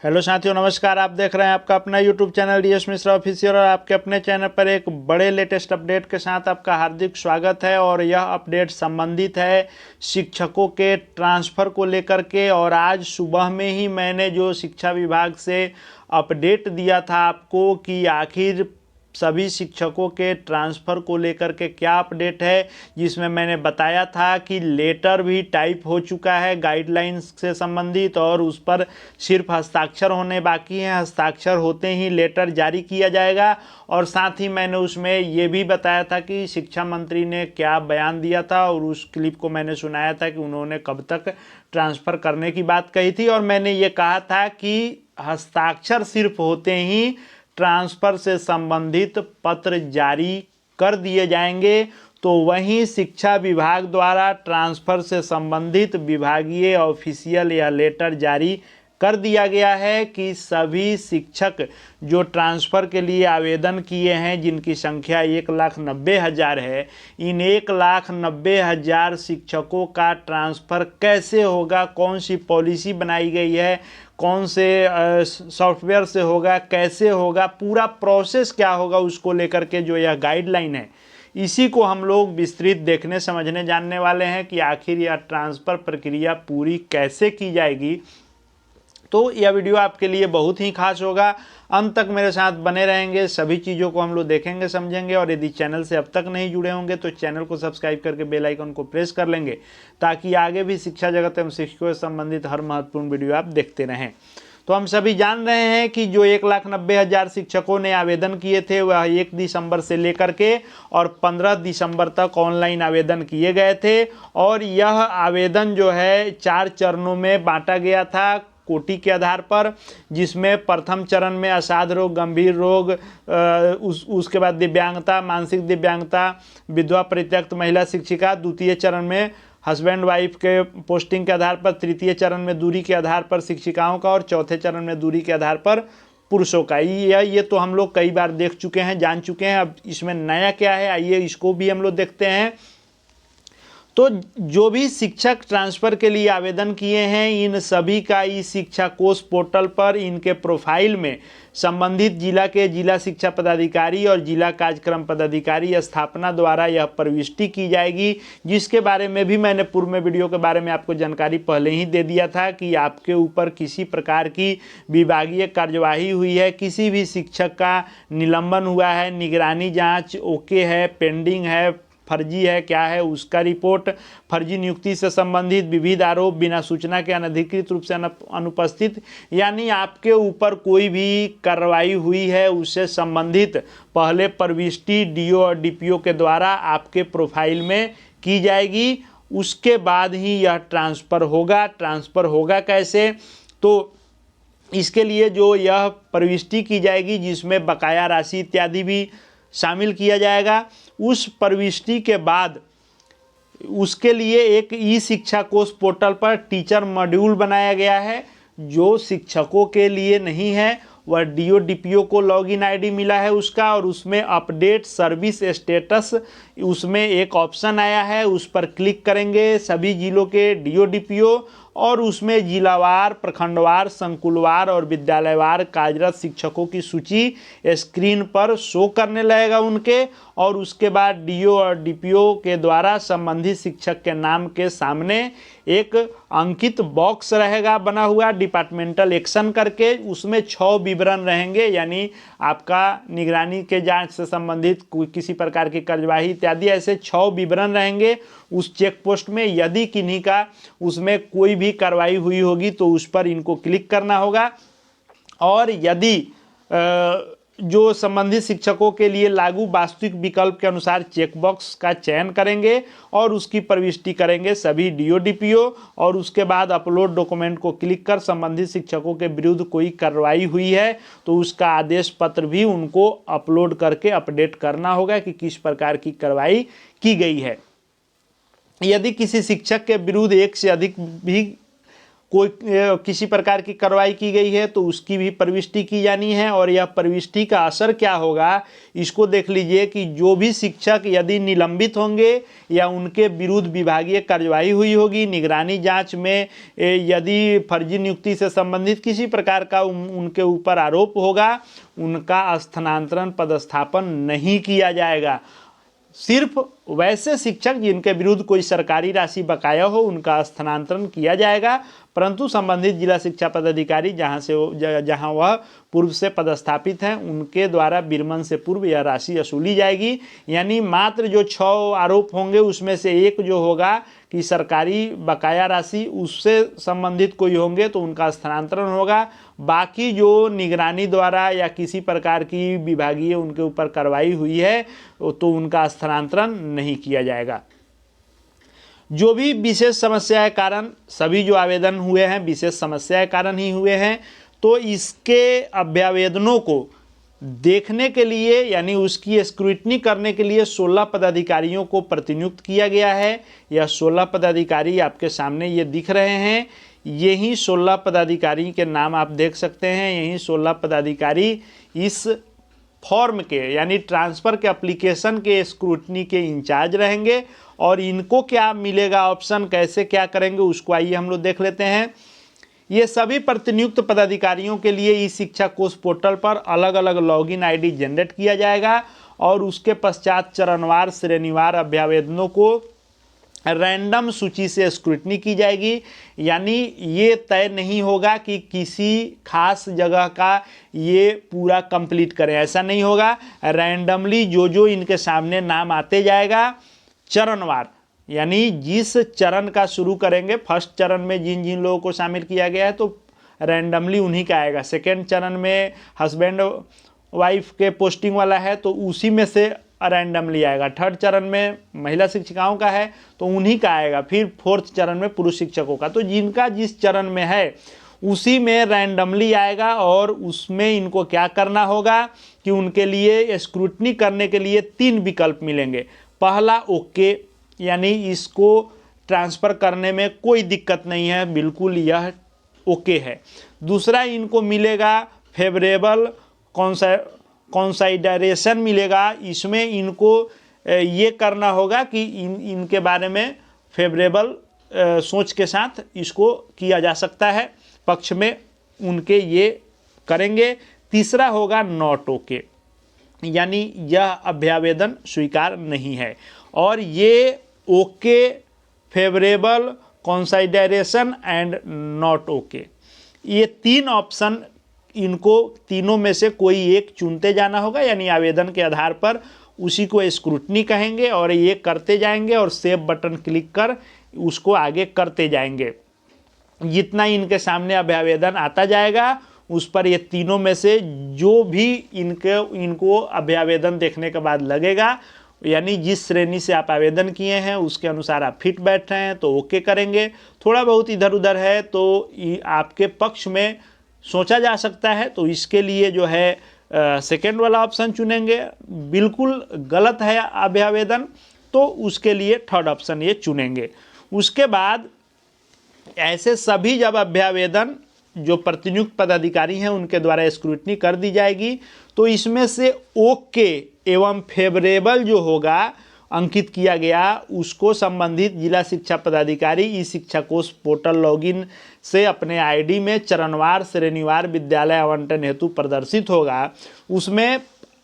Hello साथियों, नमस्कार। आप देख रहे हैं आपका अपना YouTube channel DS Mishra official और आपके अपने चैनल पर एक बड़े लेटेस्ट अपडेट के साथ आपका हार्दिक स्वागत है। और यह अपडेट संबंधित है शिक्षकों के ट्रांसफ़र को लेकर के। और आज सुबह में ही मैंने जो शिक्षा विभाग से अपडेट दिया था आपको कि आखिर सभी शिक्षकों के ट्रांसफ़र को लेकर के क्या अपडेट है, जिसमें मैंने बताया था कि लेटर भी टाइप हो चुका है गाइडलाइंस से संबंधित और उस पर सिर्फ हस्ताक्षर होने बाकी हैं। हस्ताक्षर होते ही लेटर जारी किया जाएगा। और साथ ही मैंने उसमें ये भी बताया था कि शिक्षा मंत्री ने क्या बयान दिया था और उस क्लिप को मैंने सुनाया था कि उन्होंने कब तक ट्रांसफ़र करने की बात कही थी। और मैंने ये कहा था कि हस्ताक्षर सिर्फ होते ही ट्रांसफ़र से संबंधित पत्र जारी कर दिए जाएंगे। तो वहीं शिक्षा विभाग द्वारा ट्रांसफ़र से संबंधित विभागीय ऑफिशियल यह लेटर जारी कर दिया गया है कि सभी शिक्षक जो ट्रांसफ़र के लिए आवेदन किए हैं, जिनकी संख्या 1,90,000 है, इन 1,90,000 शिक्षकों का ट्रांसफ़र कैसे होगा, कौन सी पॉलिसी बनाई गई है, कौन से सॉफ्टवेयर से होगा, कैसे होगा, पूरा प्रोसेस क्या होगा, उसको लेकर के जो यह गाइडलाइन है, इसी को हम लोग विस्तृत देखने समझने जानने वाले हैं कि आखिर यह ट्रांसफ़र प्रक्रिया पूरी कैसे की जाएगी। तो यह वीडियो आपके लिए बहुत ही खास होगा। अंत तक मेरे साथ बने रहेंगे, सभी चीज़ों को हम लोग देखेंगे समझेंगे। और यदि चैनल से अब तक नहीं जुड़े होंगे तो चैनल को सब्सक्राइब करके बेल आइकन को प्रेस कर लेंगे, ताकि आगे भी शिक्षा जगत एवं शिक्षकों से संबंधित हर महत्वपूर्ण वीडियो आप देखते रहें। तो हम सभी जान रहे हैं कि जो 1,90,000 शिक्षकों ने आवेदन किए थे वह 1 दिसंबर से लेकर के और 15 दिसंबर तक ऑनलाइन आवेदन किए गए थे। और यह आवेदन जो है 4 चरणों में बांटा गया था कोटि के आधार पर, जिसमें प्रथम चरण में असाध्य रोग, गंभीर रोग, उसके बाद दिव्यांगता, मानसिक दिव्यांगता, विधवा परित्यक्त महिला शिक्षिका, द्वितीय चरण में हस्बैंड वाइफ के पोस्टिंग के आधार पर, तृतीय चरण में दूरी के आधार पर शिक्षिकाओं का और चौथे चरण में दूरी के आधार पर पुरुषों का। ये तो हम लोग कई बार देख चुके हैं, जान चुके हैं। अब इसमें नया क्या है, आइए इसको भी हम लोग देखते हैं। तो जो भी शिक्षक ट्रांसफ़र के लिए आवेदन किए हैं, इन सभी का ई शिक्षा कोष पोर्टल पर इनके प्रोफाइल में संबंधित जिला के जिला शिक्षा पदाधिकारी और जिला कार्यक्रम पदाधिकारी स्थापना द्वारा यह प्रविष्टि की जाएगी, जिसके बारे में भी मैंने पूर्व में वीडियो के बारे में आपको जानकारी पहले ही दे दिया था कि आपके ऊपर किसी प्रकार की विभागीय कार्यवाही हुई है, किसी भी शिक्षक का निलंबन हुआ है, निगरानी जाँच ओके है, पेंडिंग है, फर्जी है, क्या है उसका रिपोर्ट, फर्जी नियुक्ति से संबंधित विविध आरोप, बिना सूचना के अनधिकृत रूप से अनुपस्थित, यानी आपके ऊपर कोई भी कार्रवाई हुई है उससे संबंधित पहले प्रविष्टि डीओ और डीपीओ के द्वारा आपके प्रोफाइल में की जाएगी। उसके बाद ही यह ट्रांसफ़र होगा। ट्रांसफ़र होगा कैसे, तो इसके लिए जो यह प्रविष्टि की जाएगी जिसमें बकाया राशि इत्यादि भी शामिल किया जाएगा, उस प्रविष्टि के बाद उसके लिए एक ई शिक्षा कोष पोर्टल पर टीचर मॉड्यूल बनाया गया है। जो शिक्षकों के लिए नहीं है वह डीओ डीपीओ को लॉगिन आईडी मिला है उसका, और उसमें अपडेट सर्विस स्टेटस, उसमें एक ऑप्शन आया है, उस पर क्लिक करेंगे सभी जिलों के डीओ डीपीओ, और उसमें जिलावार, प्रखंडवार, संकुलवार और विद्यालयवार कार्यरत शिक्षकों की सूची स्क्रीन पर शो करने लगेगा उनके। और उसके बाद डीओ और डीपीओ के द्वारा संबंधित शिक्षक के नाम के सामने एक अंकित बॉक्स रहेगा बना हुआ डिपार्टमेंटल एक्शन करके, उसमें 6 विवरण रहेंगे, यानी आपका निगरानी के जांच से संबंधित कोई किसी प्रकार की कार्यवाही इत्यादि, ऐसे 6 विवरण रहेंगे उस चेक पोस्ट में। यदि किन्हीं का उसमें कोई भी कार्रवाई हुई होगी तो उस पर इनको क्लिक करना होगा। और यदि जो संबंधित शिक्षकों के लिए लागू वास्तविक विकल्प के अनुसार चेकबॉक्स का चयन करेंगे और उसकी प्रविष्टि करेंगे सभी डीओ डीपीओ, और उसके बाद अपलोड डॉक्यूमेंट को क्लिक कर संबंधित शिक्षकों के विरुद्ध कोई कार्रवाई हुई है तो उसका आदेश पत्र भी उनको अपलोड करके अपडेट करना होगा कि किस प्रकार की कार्रवाई की गई है। यदि किसी शिक्षक के विरुद्ध एक से अधिक भी कोई किसी प्रकार की कार्रवाई की गई है तो उसकी भी प्रविष्टि की जानी है। और यह प्रविष्टि का असर क्या होगा इसको देख लीजिए कि जो भी शिक्षक यदि निलंबित होंगे या उनके विरुद्ध विभागीय कार्यवाही हुई होगी, निगरानी जांच में यदि फर्जी नियुक्ति से संबंधित किसी प्रकार का उनके ऊपर आरोप होगा, उनका स्थानांतरण पदस्थापन नहीं किया जाएगा। सिर्फ वैसे शिक्षक जिनके विरुद्ध कोई सरकारी राशि बकाया हो उनका स्थानांतरण किया जाएगा, परंतु संबंधित जिला शिक्षा पदाधिकारी जहां वह पूर्व से पदस्थापित हैं उनके द्वारा विरमण से पूर्व यह राशि वसूली जाएगी। यानी मात्र जो 6 आरोप होंगे उसमें से एक जो होगा कि सरकारी बकाया राशि उससे संबंधित कोई होंगे तो उनका स्थानांतरण होगा। बाकी जो निगरानी द्वारा या किसी प्रकार की विभागीय उनके ऊपर कार्रवाई हुई है तो उनका स्थानांतरण नहीं किया जाएगा। जो भी विशेष समस्या के कारण सभी जो आवेदन हुए हैं विशेष समस्या के कारण ही हुए हैं, तो इसके अभ्यावेदनों को देखने के लिए यानी उसकी स्क्रूटनी करने के लिए 16 पदाधिकारियों को प्रतिनियुक्त किया गया है। यह 16 पदाधिकारी आपके सामने ये दिख रहे हैं। यही 16 पदाधिकारी के नाम आप देख सकते हैं। यही 16 पदाधिकारी इस फॉर्म के यानी ट्रांसफ़र के एप्लीकेशन के स्क्रूटनी के इंचार्ज रहेंगे। और इनको क्या मिलेगा ऑप्शन, कैसे क्या करेंगे उसको आइए हम लोग देख लेते हैं। ये सभी प्रतिनियुक्त पदाधिकारियों के लिए ई शिक्षा कोष पोर्टल पर अलग अलग लॉगिन आईडी जनरेट किया जाएगा और उसके पश्चात चरणवार श्रेणीवार अभ्यावेदनों को रैंडम सूची से स्क्रूटनी की जाएगी। यानी ये तय नहीं होगा कि किसी खास जगह का ये पूरा कंप्लीट करें, ऐसा नहीं होगा। रैंडमली जो इनके सामने नाम आते जाएगा चरणवार, यानी जिस चरण का शुरू करेंगे फर्स्ट चरण में जिन जिन लोगों को शामिल किया गया है तो रैंडमली उन्हीं का आएगा। सेकेंड चरण में हस्बैंड वाइफ के पोस्टिंग वाला है तो उसी में से रैंडमली आएगा। थर्ड चरण में महिला शिक्षिकाओं का है तो उन्हीं का आएगा। फिर फोर्थ चरण में पुरुष शिक्षकों का। तो जिनका जिस चरण में है उसी में रैंडमली आएगा और उसमें इनको क्या करना होगा कि उनके लिए स्क्रूटनी करने के लिए 3 विकल्प मिलेंगे। पहला ओके, यानी इसको ट्रांसफ़र करने में कोई दिक्कत नहीं है, बिल्कुल यह ओके है। दूसरा इनको मिलेगा फेवरेबल कंसाइडरेशन मिलेगा। इसमें इनको ये करना होगा कि इनके बारे में फेवरेबल सोच के साथ इसको किया जा सकता है, पक्ष में उनके ये करेंगे। तीसरा होगा नॉट ओके, यानी यह अभ्यावेदन स्वीकार नहीं है। और ये okay, favourable, consideration and not okay, ये 3 ऑप्शन इनको तीनों में से कोई एक चुनते जाना होगा। यानी आवेदन के आधार पर उसी को स्क्रूटनी कहेंगे और ये करते जाएंगे और सेव बटन क्लिक कर उसको आगे करते जाएंगे। जितना इनके सामने अभ्यावेदन आता जाएगा उस पर ये तीनों में से जो भी इनको अभ्यावेदन देखने के बाद लगेगा, यानी जिस श्रेणी से आप आवेदन किए हैं उसके अनुसार आप फिट बैठ रहे हैं तो ओके करेंगे। थोड़ा बहुत इधर उधर है तो आपके पक्ष में सोचा जा सकता है तो इसके लिए जो है सेकेंड वाला ऑप्शन चुनेंगे। बिल्कुल गलत है अभ्यावेदन तो उसके लिए थर्ड ऑप्शन ये चुनेंगे। उसके बाद ऐसे सभी जब अभ्यावेदन जो प्रतिनियुक्त पदाधिकारी हैं उनके द्वारा स्क्रूटनी कर दी जाएगी तो इसमें से ओके एवं फेवरेबल जो होगा अंकित किया गया उसको संबंधित जिला शिक्षा पदाधिकारी ई शिक्षा कोष पोर्टल लॉगिन से अपने आईडी में चरणवार श्रेणीवार विद्यालय आवंटन हेतु प्रदर्शित होगा। उसमें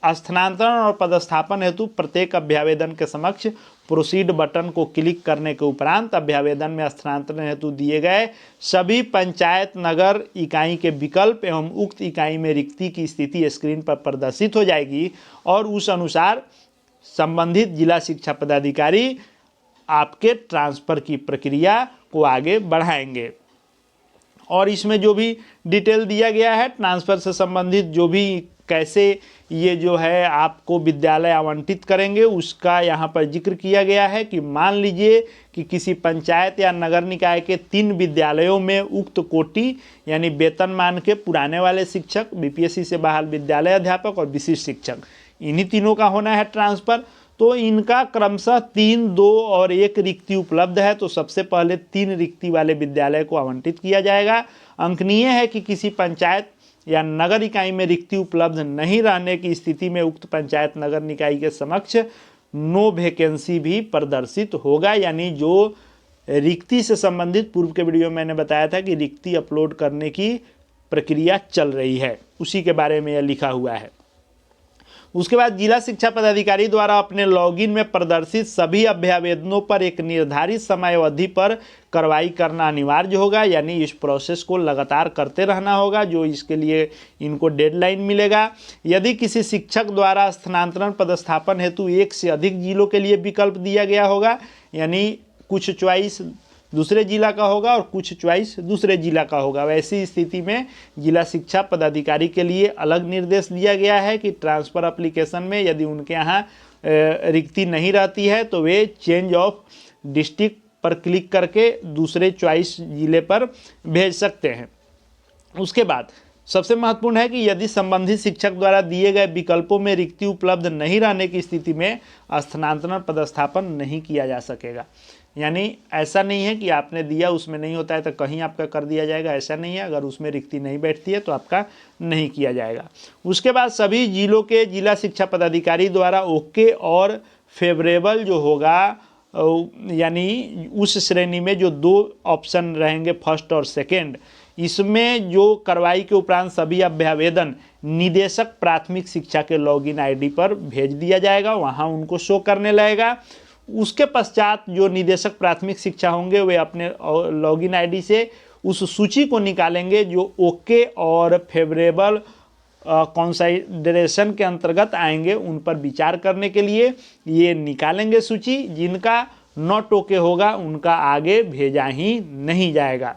स्थानांतरण और पदस्थापन हेतु प्रत्येक अभ्यावेदन के समक्ष प्रोसीड बटन को क्लिक करने के उपरांत अभ्यावेदन में स्थानांतरण हेतु दिए गए सभी पंचायत नगर इकाई के विकल्प एवं उक्त इकाई में रिक्ति की स्थिति स्क्रीन पर प्रदर्शित हो जाएगी और उस अनुसार संबंधित जिला शिक्षा पदाधिकारी आपके ट्रांसफ़र की प्रक्रिया को आगे बढ़ाएंगे। और इसमें जो भी डिटेल दिया गया है ट्रांसफ़र से संबंधित जो भी कैसे ये जो है आपको विद्यालय आवंटित करेंगे उसका यहाँ पर जिक्र किया गया है कि मान लीजिए कि किसी पंचायत या नगर निकाय के 3 विद्यालयों में उक्त कोटि यानी वेतनमान के पुराने वाले शिक्षक, बीपीएससी से बहाल विद्यालय अध्यापक और विशिष्ट शिक्षक, इन्हीं तीनों का होना है ट्रांसफ़र। तो इनका क्रमशः 3, 2 और 1 रिक्ति उपलब्ध है। तो सबसे पहले 3 रिक्ति वाले विद्यालय को आवंटित किया जाएगा। अंकनीय है कि किसी पंचायत या नगर इकाई में रिक्ति उपलब्ध नहीं रहने की स्थिति में उक्त पंचायत नगर निकाय के समक्ष नो वैकेंसी भी प्रदर्शित होगा। यानी जो रिक्ति से संबंधित पूर्व के वीडियो में मैंने बताया था कि रिक्ति अपलोड करने की प्रक्रिया चल रही है, उसी के बारे में यह लिखा हुआ है। उसके बाद जिला शिक्षा पदाधिकारी द्वारा अपने लॉगिन में प्रदर्शित सभी अभ्यावेदनों पर एक निर्धारित समय अवधि पर कार्रवाई करना अनिवार्य होगा। यानी इस प्रोसेस को लगातार करते रहना होगा, जो इसके लिए इनको डेडलाइन मिलेगा। यदि किसी शिक्षक द्वारा स्थानांतरण पदस्थापन हेतु 1 से अधिक जिलों के लिए विकल्प दिया गया होगा, यानी कुछ चॉइस दूसरे जिला का होगा और कुछ चॉइस दूसरे जिला का होगा, वैसी स्थिति में जिला शिक्षा पदाधिकारी के लिए अलग निर्देश दिया गया है कि ट्रांसफ़र एप्लीकेशन में यदि उनके यहाँ रिक्ति नहीं रहती है तो वे चेंज ऑफ डिस्ट्रिक्ट पर क्लिक करके दूसरे चॉइस जिले पर भेज सकते हैं। उसके बाद सबसे महत्वपूर्ण है कि यदि संबंधित शिक्षक द्वारा दिए गए विकल्पों में रिक्ति उपलब्ध नहीं रहने की स्थिति में स्थानांतरण पदस्थापन नहीं किया जा सकेगा। यानी ऐसा नहीं है कि आपने दिया उसमें नहीं होता है तो कहीं आपका कर दिया जाएगा, ऐसा नहीं है। अगर उसमें रिक्ति नहीं बैठती है तो आपका नहीं किया जाएगा। उसके बाद सभी जिलों के जिला शिक्षा पदाधिकारी द्वारा ओके और फेवरेबल जो होगा, यानी उस श्रेणी में जो 2 ऑप्शन रहेंगे फर्स्ट और सेकेंड, इसमें जो कार्रवाई के उपरांत सभी अभ्यावेदन निदेशक प्राथमिक शिक्षा के लॉगिन आईडी पर भेज दिया जाएगा, वहाँ उनको शो करने लगेगा। उसके पश्चात जो निदेशक प्राथमिक शिक्षा होंगे वे अपने लॉगिन आईडी से उस सूची को निकालेंगे जो ओके और फेवरेबल कंसिडरेशन के अंतर्गत आएंगे। उन पर विचार करने के लिए ये निकालेंगे सूची। जिनका नॉट ओके होगा उनका आगे भेजा ही नहीं जाएगा।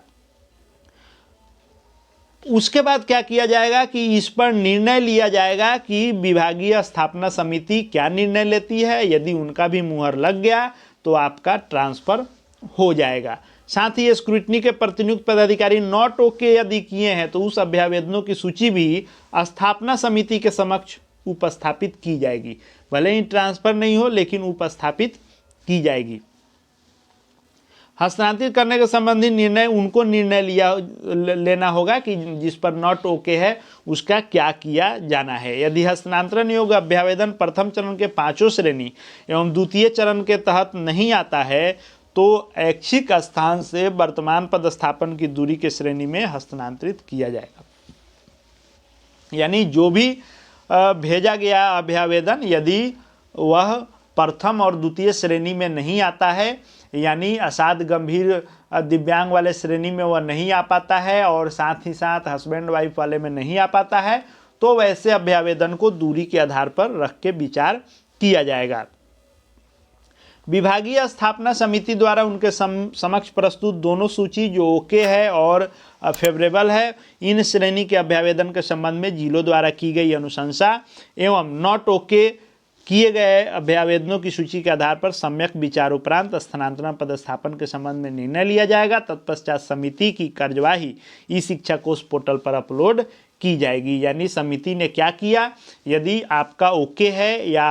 उसके बाद क्या किया जाएगा कि इस पर निर्णय लिया जाएगा कि विभागीय स्थापना समिति क्या निर्णय लेती है। यदि उनका भी मुहर लग गया तो आपका ट्रांसफ़र हो जाएगा। साथ ही स्क्रूटनी के प्रतिनियुक्त पदाधिकारी नॉट ओके यदि किए हैं तो उस अभ्यावेदनों की सूची भी स्थापना समिति के समक्ष उपस्थापित की जाएगी। भले ही ट्रांसफ़र नहीं हो लेकिन उपस्थापित की जाएगी। हस्तांतरित करने के संबंधी निर्णय उनको लेना होगा कि जिस पर नॉट ओके है उसका क्या किया जाना है। यदि हस्तांतरण योग्य अभ्यावेदन प्रथम चरण के 5 श्रेणी एवं द्वितीय चरण के तहत नहीं आता है तो ऐच्छिक स्थान से वर्तमान पदस्थापन की दूरी के श्रेणी में हस्तांतरित किया जाएगा। यानी जो भी भेजा गया अभ्यावेदन यदि वह प्रथम और द्वितीय श्रेणी में नहीं आता है, यानी असाध गंभीर दिव्यांग वाले श्रेणी में वह नहीं आ पाता है और साथ ही साथ हस्बैंड वाइफ वाले में नहीं आ पाता है, तो वैसे अभ्यावेदन को दूरी के आधार पर रख के विचार किया जाएगा। विभागीय स्थापना समिति द्वारा उनके समक्ष प्रस्तुत दोनों सूची जो ओके है और फेवरेबल है, इन श्रेणी के अभ्यावेदन के संबंध में जिलों द्वारा की गई अनुशंसा एवं नॉट ओके किए गए अभ्यावेदनों की सूची के आधार पर सम्यक विचार उपरांत स्थानांतरण पदस्थापन के संबंध में निर्णय लिया जाएगा। तत्पश्चात समिति की कार्यवाही ई शिक्षा कोष पोर्टल पर अपलोड की जाएगी। यानी समिति ने क्या किया, यदि आपका ओके है या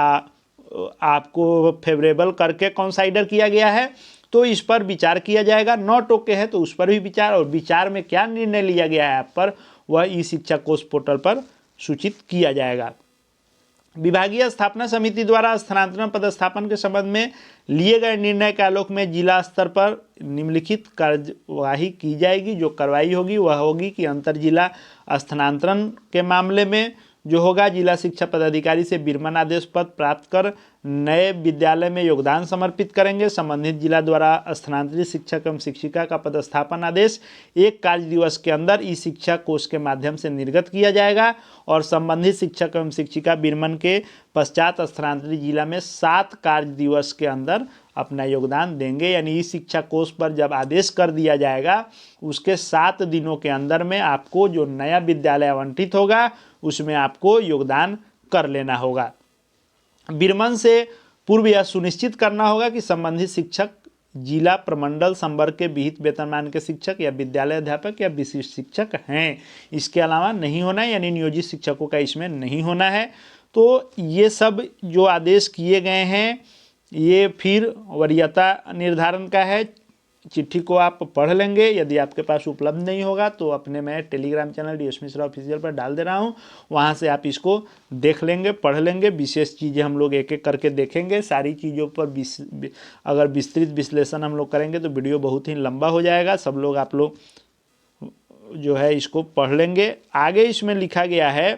आपको फेवरेबल करके कंसाइडर किया गया है तो इस पर विचार किया जाएगा। नॉट ओके है तो उस पर भी विचार, और विचार में क्या निर्णय लिया गया है आप पर वह ई शिक्षा कोष पोर्टल पर सूचित किया जाएगा। विभागीय स्थापना समिति द्वारा स्थानांतरण पदस्थापन के संबंध में लिए गए निर्णय के आलोक में जिला स्तर पर निम्नलिखित कार्यवाही की जाएगी। जो कार्रवाई होगी वह होगी कि अंतर जिला स्थानांतरण के मामले में जो होगा, जिला शिक्षा पदाधिकारी से विरमण आदेश पत्र प्राप्त कर नए विद्यालय में योगदान समर्पित करेंगे। संबंधित जिला द्वारा स्थानांतरित शिक्षक एवं शिक्षिका का पदस्थापन आदेश 1 कार्य दिवस के अंदर ई शिक्षा कोष के माध्यम से निर्गत किया जाएगा और संबंधित शिक्षक एवं शिक्षिका विरमण के पश्चात स्थानांतरित जिला में 7 कार्य दिवस के अंदर अपना योगदान देंगे। यानी ई शिक्षा कोष पर जब आदेश कर दिया जाएगा उसके 7 दिनों के अंदर में आपको जो नया विद्यालय आवंटित होगा उसमें आपको योगदान कर लेना होगा। विरमण से पूर्व यह सुनिश्चित करना होगा कि संबंधित शिक्षक जिला प्रमंडल संवर्ग के विहित वेतनमान के शिक्षक या विद्यालय अध्यापक या विशिष्ट शिक्षक हैं। इसके अलावा नहीं होना है, यानी नियोजित शिक्षकों का इसमें नहीं होना है। तो ये सब जो आदेश किए गए हैं ये फिर वरीयता निर्धारण का है। चिट्ठी को आप पढ़ लेंगे, यदि आपके पास उपलब्ध नहीं होगा तो अपने मैं Telegram channel DS Mishra official पर डाल दे रहा हूँ, वहाँ से आप इसको देख लेंगे, पढ़ लेंगे। विशेष चीज़ें हम लोग एक एक करके देखेंगे, सारी चीज़ों पर अगर विस्तृत विश्लेषण हम लोग करेंगे तो वीडियो बहुत ही लंबा हो जाएगा। सब लोग आप लोग जो है इसको पढ़ लेंगे। आगे इसमें लिखा गया है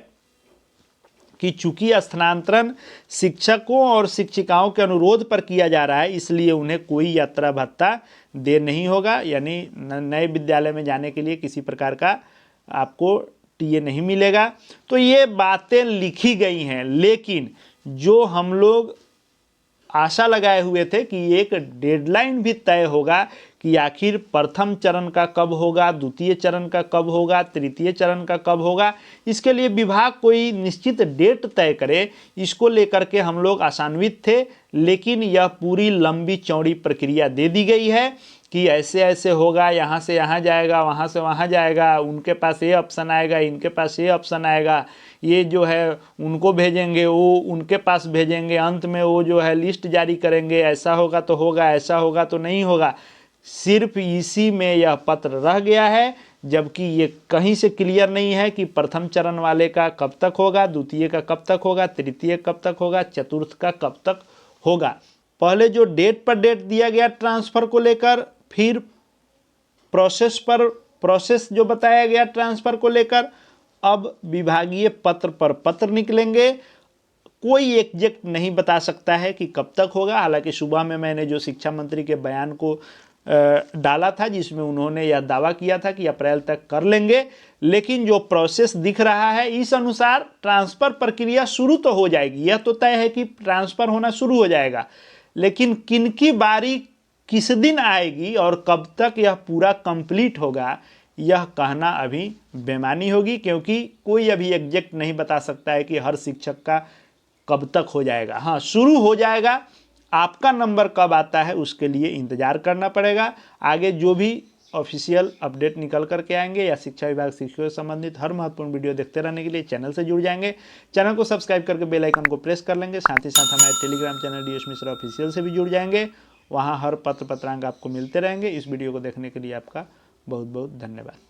कि चूंकि स्थानांतरण शिक्षकों और शिक्षिकाओं के अनुरोध पर किया जा रहा है, इसलिए उन्हें कोई यात्रा भत्ता दे नहीं होगा, यानी नए विद्यालय में जाने के लिए किसी प्रकार का आपको टीए नहीं मिलेगा। तो ये बातें लिखी गई हैं, लेकिन जो हम लोग आशा लगाए हुए थे कि एक डेडलाइन भी तय होगा कि आखिर प्रथम चरण का कब होगा, द्वितीय चरण का कब होगा, तृतीय चरण का कब होगा, इसके लिए विभाग कोई निश्चित डेट तय करे, इसको लेकर के हम लोग आशान्वित थे। लेकिन यह पूरी लंबी चौड़ी प्रक्रिया दे दी गई है कि ऐसे ऐसे होगा, यहाँ से यहाँ जाएगा, वहाँ से वहाँ जाएगा, उनके पास ये ऑप्शन आएगा, इनके पास ये ऑप्शन आएगा, ये जो है उनको भेजेंगे, वो उनके पास भेजेंगे, अंत में वो जो है लिस्ट जारी करेंगे, ऐसा होगा तो होगा, ऐसा होगा तो नहीं होगा। सिर्फ इसी में यह पत्र रह गया है, जबकि ये कहीं से क्लियर नहीं है कि प्रथम चरण वाले का कब तक होगा, द्वितीय का कब तक होगा, तृतीय कब तक होगा, चतुर्थ का कब तक होगा। पहले जो डेट पर डेट दिया गया ट्रांसफ़र को लेकर, फिर प्रोसेस जो बताया गया ट्रांसफ़र को लेकर, अब विभागीय पत्र पर पत्र निकलेंगे। कोई एग्जैक्ट नहीं बता सकता है कि कब तक होगा। हालांकि सुबह में मैंने जो शिक्षा मंत्री के बयान को डाला था, जिसमें उन्होंने यह दावा किया था कि अप्रैल तक कर लेंगे, लेकिन जो प्रोसेस दिख रहा है इस अनुसार ट्रांसफ़र प्रक्रिया शुरू तो हो जाएगी। यह तो तय है कि ट्रांसफ़र होना शुरू हो जाएगा, लेकिन किनकी बारी किस दिन आएगी और कब तक यह पूरा कंप्लीट होगा, यह कहना अभी बेमानी होगी, क्योंकि कोई अभी एग्जैक्ट नहीं बता सकता है कि हर शिक्षक का कब तक हो जाएगा। हाँ, शुरू हो जाएगा, आपका नंबर कब आता है उसके लिए इंतज़ार करना पड़ेगा। आगे जो भी ऑफिशियल अपडेट निकल करके आएंगे या शिक्षा विभाग शिक्षकों से संबंधित हर महत्वपूर्ण वीडियो देखते रहने के लिए चैनल से जुड़ जाएंगे। चैनल को सब्सक्राइब करके बेल आइकन को प्रेस कर लेंगे। साथ ही साथ हमारे Telegram channel DS Mishra official से भी जुड़ जाएंगे, वहाँ हर पत्र पत्रांक आपको मिलते रहेंगे। इस वीडियो को देखने के लिए आपका बहुत बहुत धन्यवाद।